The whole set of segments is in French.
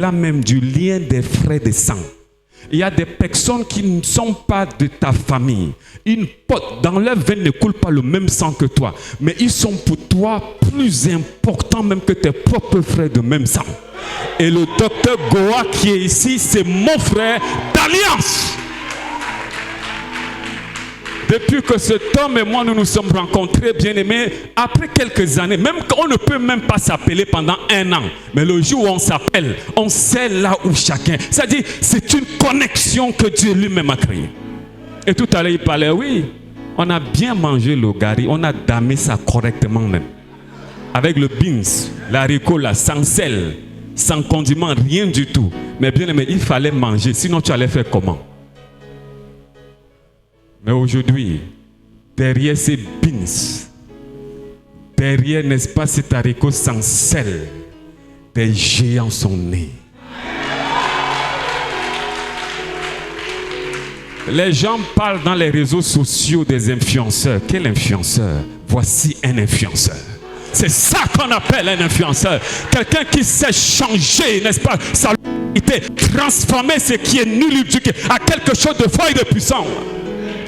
au-delà même du lien des frères de sang. Il y a des personnes qui ne sont pas de ta famille. Ils portent, dans leur veine ne coule pas le même sang que toi. Mais ils sont pour toi plus importants même que tes propres frères de même sang. Et le docteur Goa qui est ici, c'est mon frère d'alliance. Depuis que cet homme et moi, nous nous sommes rencontrés, bien-aimés, après quelques années, même qu'on ne peut même pas s'appeler pendant 1 an, mais le jour où on s'appelle, on sait là où chacun. C'est-à-dire, c'est une connexion que Dieu lui-même a créée. Et tout à l'heure, il parlait, oui, on a bien mangé le gari, on a damé ça correctement même. Avec le beans, l'haricot là, sans sel, sans condiment, rien du tout. Mais bien-aimé, il fallait manger, sinon tu allais faire comment? Mais aujourd'hui, derrière ces beans, derrière, n'est-ce pas, cet haricot sans sel, des géants sont nés. Les gens parlent dans les réseaux sociaux des influenceurs. Quel influenceur? Voici un influenceur. C'est ça qu'on appelle un influenceur. Quelqu'un qui sait changer, n'est-ce pas, sa lucidité, transformer ce qui est nul à quelque chose de fort et de puissant.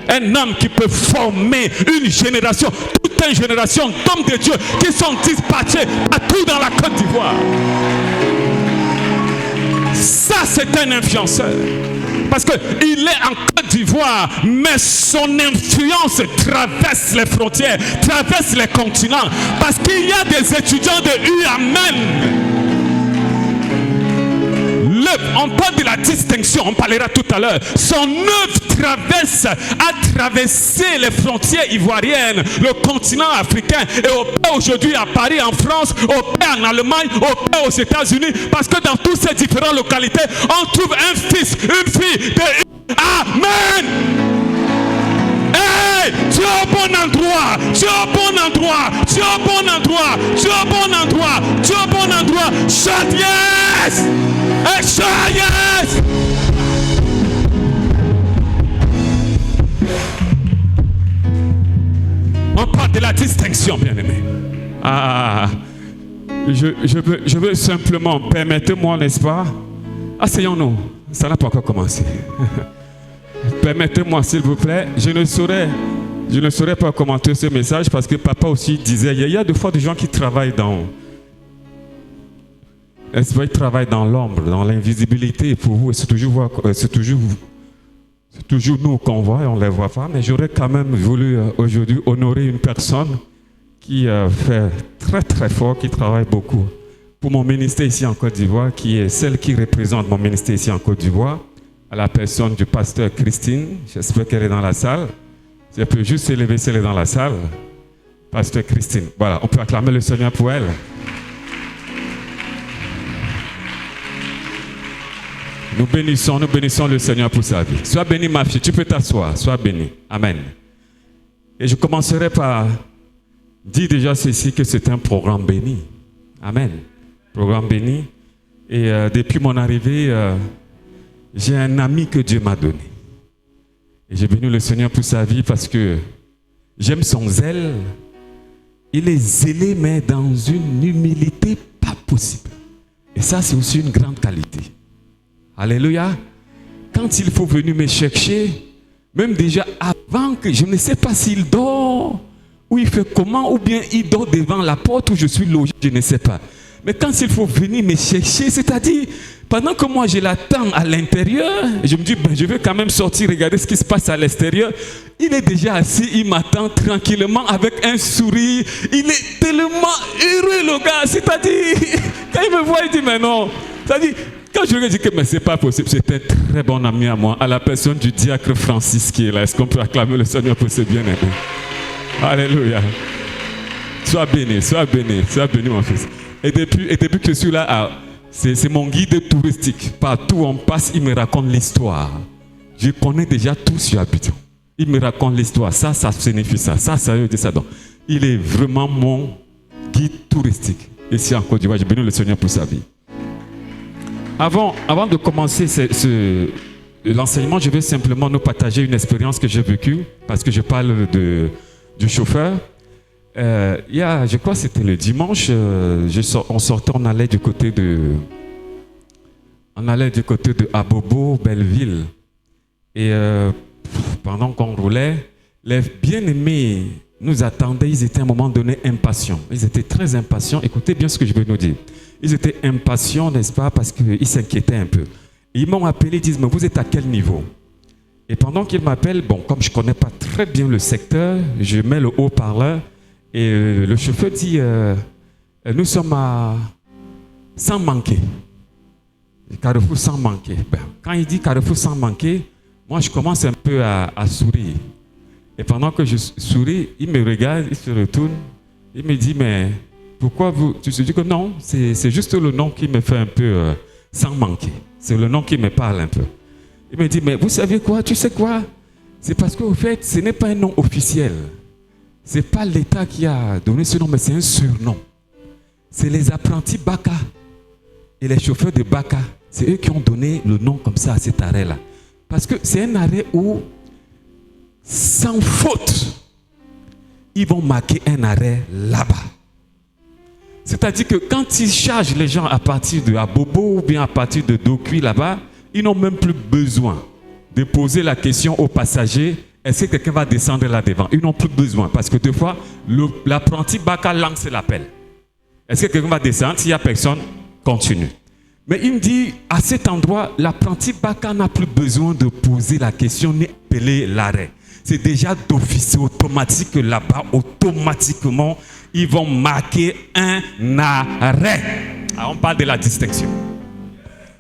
Un homme qui peut former une génération, toute une génération d'hommes de Dieu qui sont dispatchés partout dans la Côte d'Ivoire. Ça, c'est un influenceur. Parce qu'il est en Côte d'Ivoire, mais son influence traverse les frontières, traverse les continents. Parce qu'il y a des étudiants de UAMN. On parle de la distinction, on parlera tout à l'heure. Son œuvre a traversé les frontières ivoiriennes, le continent africain, et opère aujourd'hui à Paris, en France, opère en Allemagne, opère aux États-Unis, parce que dans toutes ces différentes localités, on trouve un fils, une fille de... Amen! Hey, tu es au bon endroit, tu es au bon endroit, tu es au bon endroit, tu es au bon endroit, tu es au bon endroit. Shout yes! Hey, shout yes! On parle de la distinction, bien-aimé. Je veux simplement, permettez-moi, n'est-ce pas? Asseyons-nous, ça n'a pas encore commencé. Permettez-moi, s'il vous plaît, je ne saurais pas commenter ce message parce que papa aussi disait, il y a des fois des gens qui travaillent dans... Ils travaillent dans l'ombre, dans l'invisibilité pour vous, et c'est toujours nous qu'on voit et on ne les voit pas, mais j'aurais quand même voulu aujourd'hui honorer une personne qui fait très très fort, qui travaille beaucoup pour mon ministère ici en Côte d'Ivoire, qui est celle qui représente mon ministère ici en Côte d'Ivoire, à la personne du pasteur Christine. J'espère qu'elle est dans la salle. Si elle peut juste s'élever si elle est dans la salle. Pasteur Christine. Voilà, on peut acclamer le Seigneur pour elle. Nous bénissons le Seigneur pour sa vie. Sois béni, ma fille, tu peux t'asseoir, sois béni. Amen. Et je commencerai par dire déjà ceci, que c'est un programme béni. Amen. Programme béni. Et depuis mon arrivée, j'ai un ami que Dieu m'a donné. Et j'ai béni le Seigneur pour sa vie parce que j'aime son zèle. Il est zélé, mais dans une humilité pas possible. Et ça, c'est aussi une grande qualité. Alléluia. Quand il faut venir me chercher, même déjà avant que je ne sais pas s'il dort, ou il fait comment, ou bien il dort devant la porte où je suis logé, je ne sais pas. Mais quand il faut venir me chercher, c'est-à-dire, pendant que moi je l'attends à l'intérieur, je me dis, je vais quand même sortir, regarder ce qui se passe à l'extérieur. Il est déjà assis, il m'attend tranquillement avec un sourire. Il est tellement heureux, le gars. C'est-à-dire, quand il me voit, il dit, mais non. C'est-à-dire, quand je lui dis que mais c'est pas possible, c'est un très bon ami à moi, à la personne du diacre Francis qui est là. Est-ce qu'on peut acclamer le Seigneur pour ce bien-aimé? Alléluia. Sois béni, mon fils. Et depuis que je suis là, c'est mon guide touristique. Partout où on passe, il me raconte l'histoire. Je connais déjà tout sur Abidjan. Il me raconte l'histoire. Ça signifie ça. Ça veut dire ça. Donc, il est vraiment mon guide touristique. Ici en Côte d'Ivoire, je bénis le Seigneur pour sa vie. Avant de commencer l'enseignement, je vais simplement nous partager une expérience que j'ai vécue, parce que je parle du chauffeur. Je crois que c'était le dimanche, on sortait, on allait du côté On allait du côté de Abobo, Belleville. Et pendant qu'on roulait, les bien-aimés nous attendaient. Ils étaient à un moment donné impatients. Ils étaient très impatients. Écoutez bien ce que je veux nous dire. Ils étaient impatients, n'est-ce pas, parce qu'ils s'inquiétaient un peu. Ils m'ont appelé, ils disent, mais vous êtes à quel niveau? Et pendant qu'ils m'appellent, bon, comme je ne connais pas très bien le secteur, je mets le haut-parleur et le chauffeur dit, nous sommes à sans manquer. Carrefour sans manquer. Ben, quand il dit Carrefour sans manquer, moi je commence un peu à sourire. Et pendant que je souris, il me regarde, il se retourne, il me dit, mais pourquoi vous... Tu te dis que non, c'est juste le nom qui me fait un peu sans manquer. C'est le nom qui me parle un peu. Il me dit, mais vous savez quoi, tu sais quoi? C'est parce qu'au fait, ce n'est pas un nom officiel. Ce n'est pas l'État qui a donné ce nom, mais c'est un surnom. C'est les apprentis Baka et les chauffeurs de Baka. C'est eux qui ont donné le nom comme ça à cet arrêt-là. Parce que c'est un arrêt où, sans faute, ils vont marquer un arrêt là-bas. C'est-à-dire que quand ils chargent les gens à partir de Abobo ou bien à partir de Dokui là-bas, ils n'ont même plus besoin de poser la question aux passagers, est-ce que quelqu'un va descendre là-devant? Ils n'ont plus besoin parce que des fois, l'apprenti Baka lance l'appel. Est-ce que quelqu'un va descendre? S'il n'y a personne, continue. Mais il me dit, à cet endroit, l'apprenti Baka n'a plus besoin de poser la question ni appeler l'arrêt. C'est déjà d'office automatique que là-bas, automatiquement, ils vont marquer un arrêt. Alors, on parle de la distinction.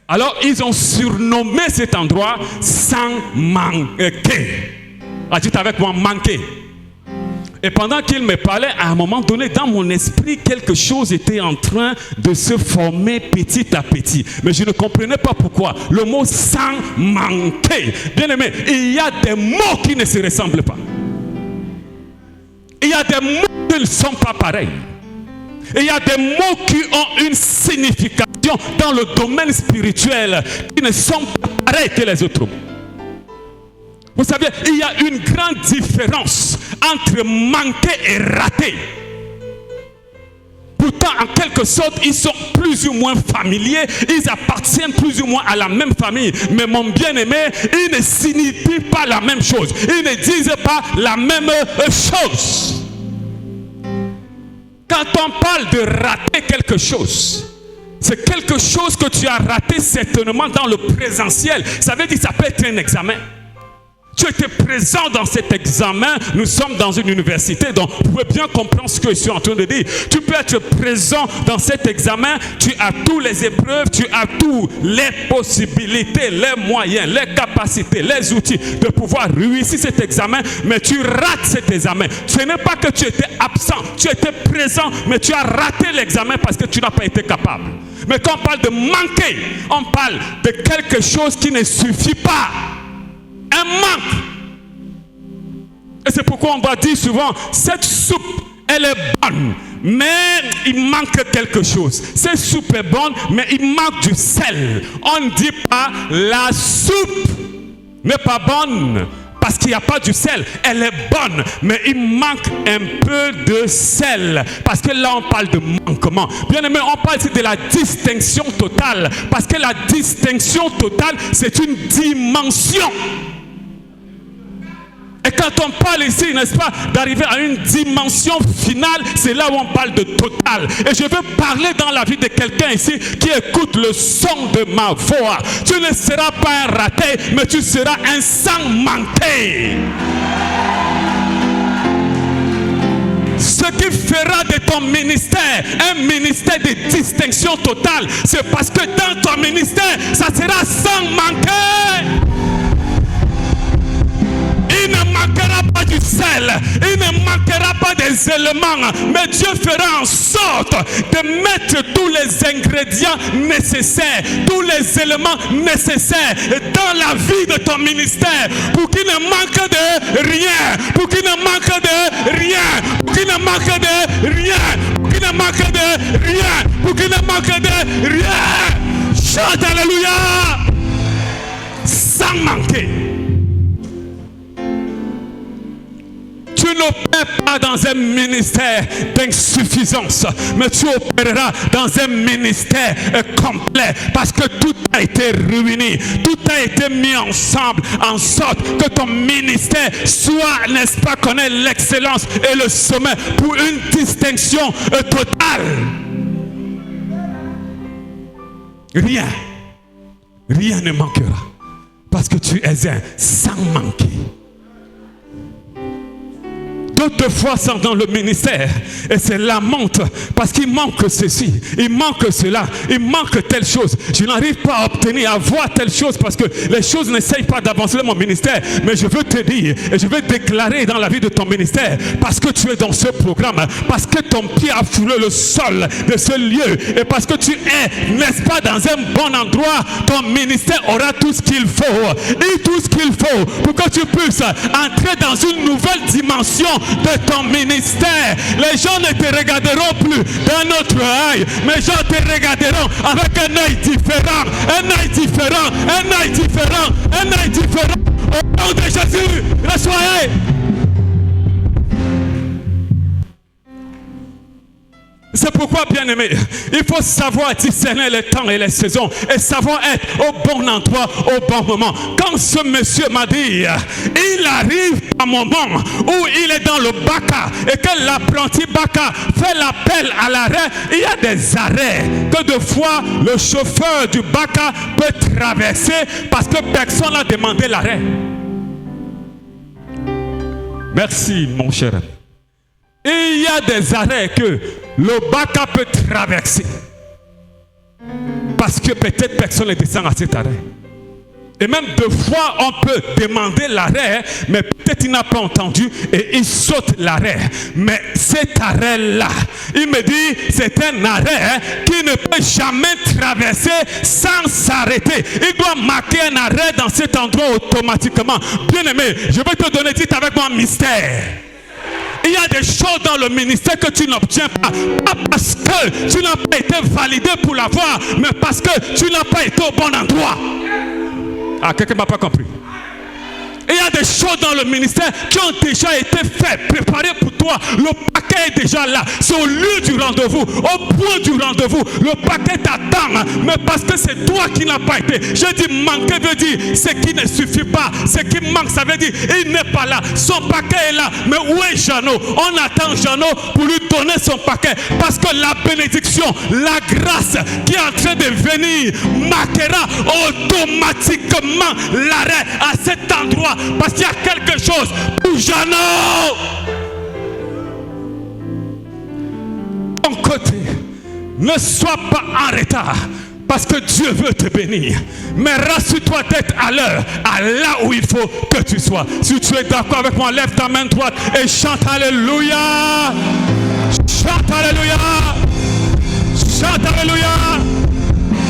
Alors, ils ont surnommé cet endroit sans manquer. Dites avec moi, manquer. Et pendant qu'il me parlait, à un moment donné, dans mon esprit, quelque chose était en train de se former petit à petit. Mais je ne comprenais pas pourquoi. Le mot sans manquer. Bien aimé, il y a des mots qui ne se ressemblent pas. Il y a des mots qui ne sont pas pareils. Et il y a des mots qui ont une signification dans le domaine spirituel qui ne sont pas pareils que les autres mots. Vous savez, il y a une grande différence entre manquer et rater. Pourtant, en quelque sorte, ils sont plus ou moins familiers, ils appartiennent plus ou moins à la même famille. Mais mon bien-aimé, ils ne signifient pas la même chose. Ils ne disent pas la même chose. Quand on parle de rater quelque chose, c'est quelque chose que tu as raté certainement dans le présentiel. Ça veut dire que ça peut être un examen. Tu étais présent dans cet examen. Nous sommes dans une université, donc vous pouvez bien comprendre ce que je suis en train de dire. Tu peux être présent dans cet examen. Tu as toutes les épreuves, tu as toutes les possibilités, les moyens, les capacités, les outils de pouvoir réussir cet examen, mais tu rates cet examen. Ce n'est pas que tu étais absent, tu étais présent, mais tu as raté l'examen parce que tu n'as pas été capable. Mais quand on parle de manquer, on parle de quelque chose qui ne suffit pas. Un manque. Et c'est pourquoi on va dire souvent, cette soupe, elle est bonne, mais il manque quelque chose. Cette soupe est bonne, mais il manque du sel. On ne dit pas, la soupe n'est pas bonne parce qu'il n'y a pas du sel. Elle est bonne, mais il manque un peu de sel. Parce que là, on parle de manquement. Bien aimé, on parle ici de la distinction totale. Parce que la distinction totale, c'est une dimension. Et quand on parle ici, n'est-ce pas, d'arriver à une dimension finale, c'est là où on parle de total. Et je veux parler dans la vie de quelqu'un ici qui écoute le son de ma voix. Tu ne seras pas un raté, mais tu seras un sans manquer. Ce qui fera de ton ministère un ministère de distinction totale, c'est parce que dans ton ministère, ça sera sans manquer. Il ne manquera pas du sel, il ne manquera pas des éléments, mais Dieu fera en sorte de mettre tous les ingrédients nécessaires, tous les éléments nécessaires dans la vie de ton ministère pour qu'il ne manque de rien, pour qu'il ne manque de rien, pour qu'il ne manque de rien, pour qu'il ne manque de rien, pour qu'il ne manque de rien. Chante alléluia, sans manquer. Tu n'opères pas dans un ministère d'insuffisance, mais tu opéreras dans un ministère complet, parce que tout a été réuni, tout a été mis ensemble, en sorte que ton ministère soit, n'est-ce pas, connaît l'excellence et le sommet pour une distinction totale. Rien ne manquera, parce que tu es un sans manquer. D'autres fois sont dans le ministère et c'est lamente parce qu'il manque ceci, il manque cela, il manque telle chose. Je n'arrive pas à obtenir, à voir telle chose parce que les choses n'essayent pas d'avancer dans mon ministère. Mais je veux te dire et je veux déclarer dans la vie de ton ministère, parce que tu es dans ce programme, parce que ton pied a foulé le sol de ce lieu et parce que tu es, n'est-ce pas, dans un bon endroit, ton ministère aura tout ce qu'il faut et tout ce qu'il faut pour que tu puisses entrer dans une nouvelle dimension de ton ministère. Les gens ne te regarderont plus d'un autre œil, mais les gens te regarderont avec un œil différent, un œil différent, un œil différent, un œil différent. Au nom de Jésus, reçoyez. C'est pourquoi, bien-aimé, il faut savoir discerner les temps et les saisons et savoir être au bon endroit, au bon moment. Quand ce monsieur m'a dit, il arrive un moment où il est dans le Baka et que l'apprenti Baka fait l'appel à l'arrêt, il y a des arrêts que de fois le chauffeur du Baka peut traverser parce que personne n'a demandé l'arrêt. Merci, mon cher ami. Et il y a des arrêts que le Baka peut traverser. Parce que peut-être personne ne descend à cet arrêt. Et même deux fois, on peut demander l'arrêt, mais peut-être il n'a pas entendu et il saute l'arrêt. Mais cet arrêt-là, il me dit, c'est un arrêt qui ne peut jamais traverser sans s'arrêter. Il doit marquer un arrêt dans cet endroit automatiquement. Bien aimé, je vais te donner, dites avec moi, mystère. Il y a des choses dans le ministère que tu n'obtiens pas. Pas parce que tu n'as pas été validé pour l'avoir, mais parce que tu n'as pas été au bon endroit. Ah, quelqu'un ne m'a pas compris. Il y a des choses dans le ministère qui ont déjà été faites, préparées pour toi. Le paquet est déjà là. C'est au lieu du rendez-vous, au point du rendez-vous. Le paquet t'attend, mais parce que c'est toi qui n'as pas été. Je dis manquer veut dire ce qui ne suffit pas. Ce qui manque, ça veut dire il n'est pas là. Son paquet est là. Mais où est Jeannot? On attend Jeannot pour lui donner son paquet. Parce que la bénédiction, la grâce qui est en train de venir marquera automatiquement l'arrêt à cet endroit. Parce qu'il y a quelque chose pour Jeannot. Ton côté, ne sois pas en retard. Parce que Dieu veut te bénir. Mais rassure-toi d'être à l'heure, à là où il faut que tu sois. Si tu es d'accord avec moi, lève ta main droite et chante Alléluia. Chante Alléluia. Chante Alléluia.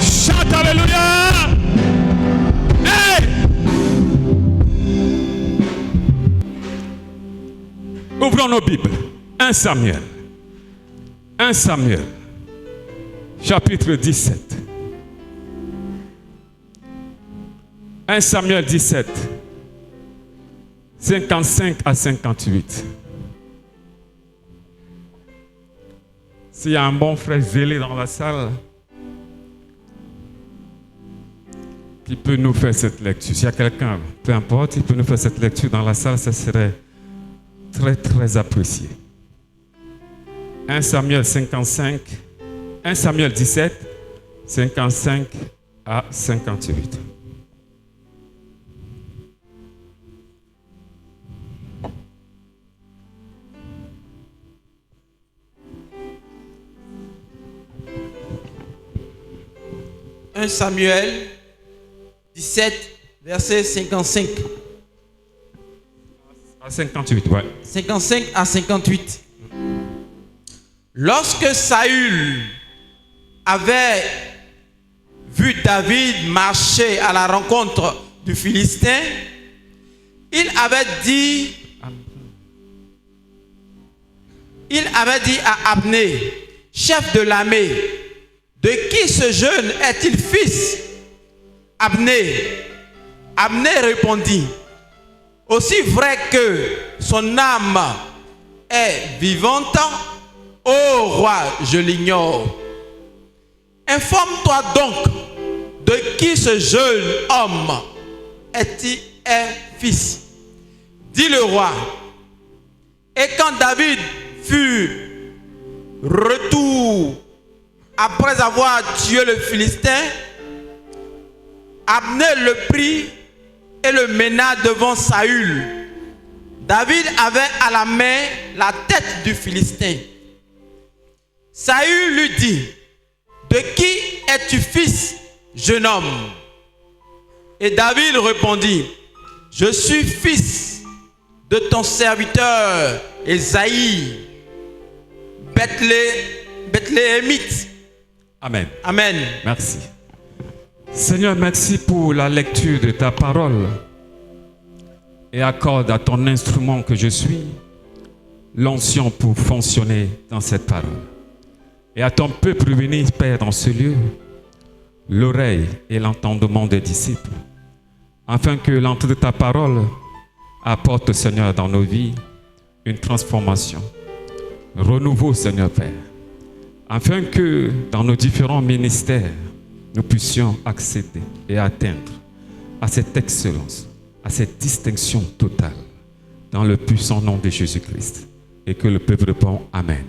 Chante Alléluia. Hey! Ouvrons nos Bibles. 1 Samuel. 1 Samuel. Chapitre 17. 1 Samuel 17. 55 à 58. S'il y a un bon frère zélé dans la salle qui peut nous faire cette lecture. S'il y a quelqu'un, peu importe, il peut nous faire cette lecture dans la salle, ça serait très très apprécié. 1 Samuel 55, 1 Samuel 17, 55 à 58. « 1 Samuel 17, verset 55. À 58, ouais. 55 à 58. Lorsque Saül avait vu David marcher à la rencontre du Philistin, il avait dit à Abner, chef de l'armée, de qui ce jeune est-il fils? Abner répondit, aussi vrai que son âme est vivante? Ô roi, je l'ignore. Informe-toi donc de qui ce jeune homme est-il fils? Dit le roi. Et quand David fut retour après avoir tué le Philistin, Abner le prit et le mena devant Saül. David avait à la main la tête du Philistin. Saül lui dit: de qui es-tu fils, jeune homme? Et David répondit: je suis fils de ton serviteur Esaïe, Bethléemite. Amen. Amen. Merci. Seigneur, merci pour la lecture de ta parole et accorde à ton instrument que je suis l'onction pour fonctionner dans cette parole. Et à ton peuple béni, Père, dans ce lieu, l'oreille et l'entendement des disciples, afin que l'entrée de ta parole apporte, Seigneur, dans nos vies une transformation, renouveau, Seigneur Père, afin que dans nos différents ministères, nous puissions accéder et atteindre à cette excellence, à cette distinction totale, dans le puissant nom de Jésus-Christ. Et que le peuple répond Amen.